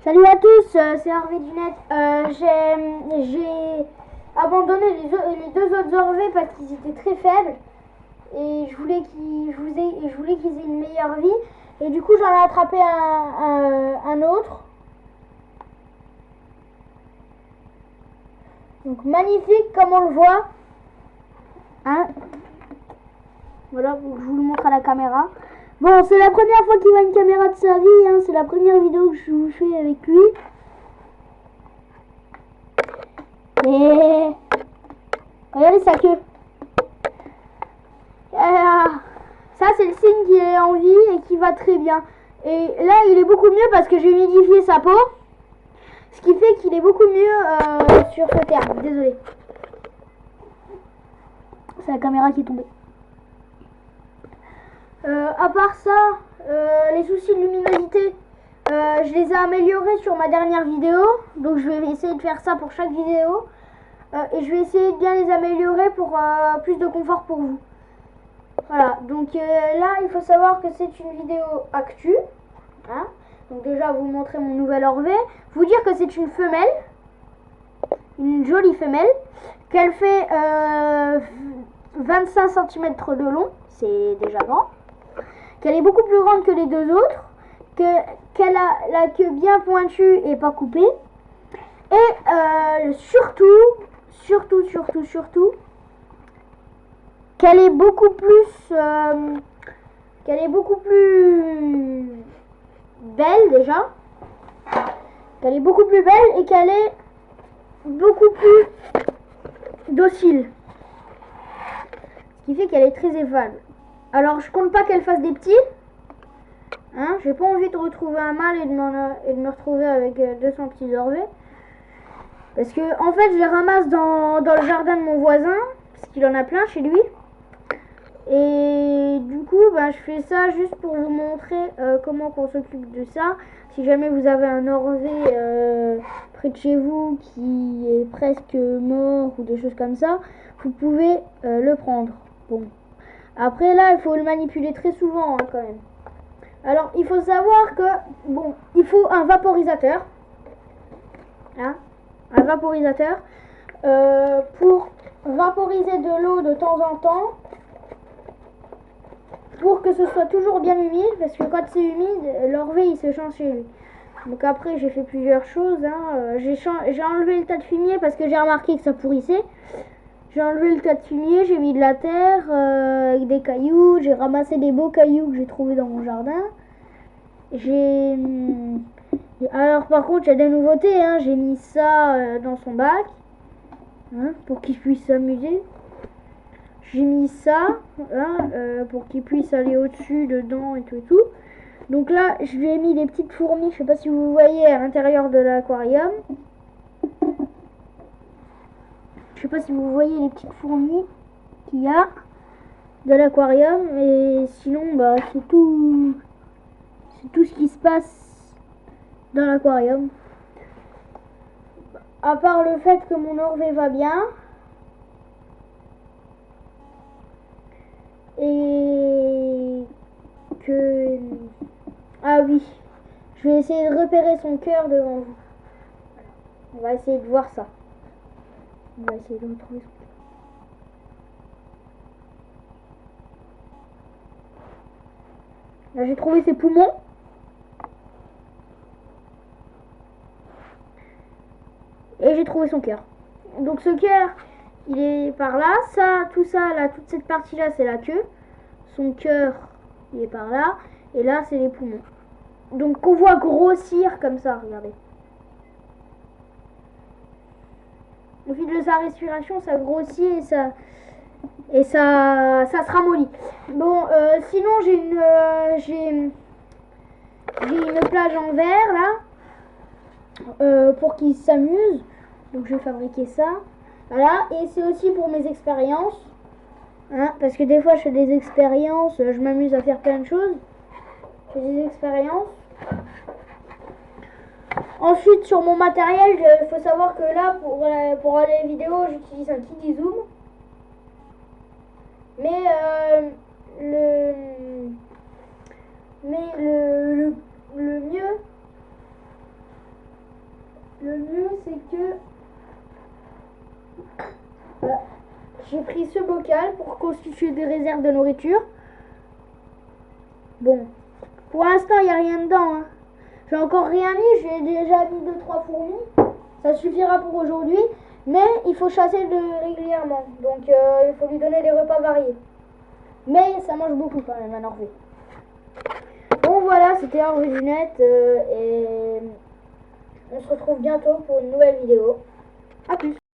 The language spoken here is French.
Salut à tous, c'est Harvey du net. J'ai abandonné les deux autres Orvets parce qu'ils étaient très faibles et je voulais qu'ils aient une meilleure vie. Et du coup, j'en ai attrapé un autre. Donc magnifique comme on le voit. Hein, voilà, je vous le montre à la caméra. Bon, c'est la première fois qu'il voit une caméra de sa vie. Hein, c'est la première vidéo que je vous fais avec lui. Et regardez sa queue. Ça c'est le signe qu'il est en vie et qu'il va très bien. Et là il est beaucoup mieux parce que j'ai humidifié sa peau. Ce qui fait qu'il est beaucoup mieux sur ce terme. Désolé. C'est la caméra qui est tombée. À part ça, les soucis de luminosité, je les ai améliorés sur ma dernière vidéo. Donc je vais essayer de faire ça pour chaque vidéo. Et je vais essayer de bien les améliorer pour plus de confort pour vous. Voilà, donc là il faut savoir que c'est une vidéo actu. Hein, donc déjà vous montrer mon nouvel Orvet. Vous dire que c'est une femelle. Une jolie femelle. Qu'elle fait 25 cm de long. C'est déjà grand. Qu'elle est beaucoup plus grande que les deux autres. Qu'elle a la queue bien pointue et pas coupée. Et surtout, qu'elle est beaucoup plus belle déjà. Qu'elle est beaucoup plus belle et qu'elle est beaucoup plus docile. Ce qui fait qu'elle est très aimable. Alors je compte pas qu'elle fasse des petits. Hein, j'ai pas envie de retrouver un mâle et de me retrouver avec 200 petits Orvets. Parce que en fait je les ramasse dans le jardin de mon voisin. Parce qu'il en a plein chez lui. Et du coup je fais ça juste pour vous montrer comment qu'on s'occupe de ça. Si jamais vous avez un Orvet près de chez vous qui est presque mort ou des choses comme ça, vous pouvez le prendre. Bon. Après là il faut le manipuler très souvent hein, quand même. Alors il faut savoir que bon, il faut un vaporisateur. Hein, un vaporisateur pour vaporiser de l'eau de temps en temps. Pour que ce soit toujours bien humide, parce que quand c'est humide, l'Orvet il se change chez lui. Donc après j'ai fait plusieurs choses. Hein. J'ai enlevé le tas de fumier parce que j'ai remarqué que ça pourrissait. J'ai enlevé le tas de fumier, j'ai mis de la terre avec des cailloux, j'ai ramassé des beaux cailloux que j'ai trouvés dans mon jardin. Alors par contre il y a des nouveautés, hein. J'ai mis ça dans son bac hein, pour qu'il puisse s'amuser. J'ai mis ça hein, pour qu'il puisse aller au-dessus, dedans et tout et tout. Donc là je lui ai mis des petites fourmis, je sais pas si vous voyez à l'intérieur de l'aquarium. Je sais pas si vous voyez les petites fourmis qu'il y a de l'aquarium. Et sinon c'est tout ce qui se passe dans l'aquarium. À part le fait que mon Orvet va bien. Et que... Ah oui, je vais essayer de repérer son cœur devant vous. On va essayer de voir ça. On va essayer de retrouver son cœur. Là j'ai trouvé ses poumons. Et j'ai trouvé son cœur. Donc ce cœur, il est par là. Ça, tout ça, là, toute cette partie-là, c'est la queue. Son cœur, il est par là. Et là, c'est les poumons. Donc on voit grossir comme ça, regardez. Au fil de sa respiration, ça grossit et ça se ramollit. Bon, sinon j'ai une plage en verre là pour qu'il s'amuse. Donc je vais fabriquer ça. Voilà, et c'est aussi pour mes expériences. Hein, parce que des fois je fais des expériences, je m'amuse à faire plein de choses. Je fais des expériences. Ensuite sur mon matériel, il faut savoir que là pour les vidéos j'utilise un Kidi Zoom. Mais le mieux c'est que j'ai pris ce bocal pour constituer des réserves de nourriture. Bon, pour l'instant, il n'y a rien dedans. Hein. J'ai encore rien mis, j'ai déjà mis 2-3 fourmis. Ça suffira pour aujourd'hui, mais il faut chasser régulièrement. Donc, il faut lui donner des repas variés. Mais ça mange beaucoup quand même, un Norvée. Bon, voilà, c'était Orveginette et on se retrouve bientôt pour une nouvelle vidéo. A plus.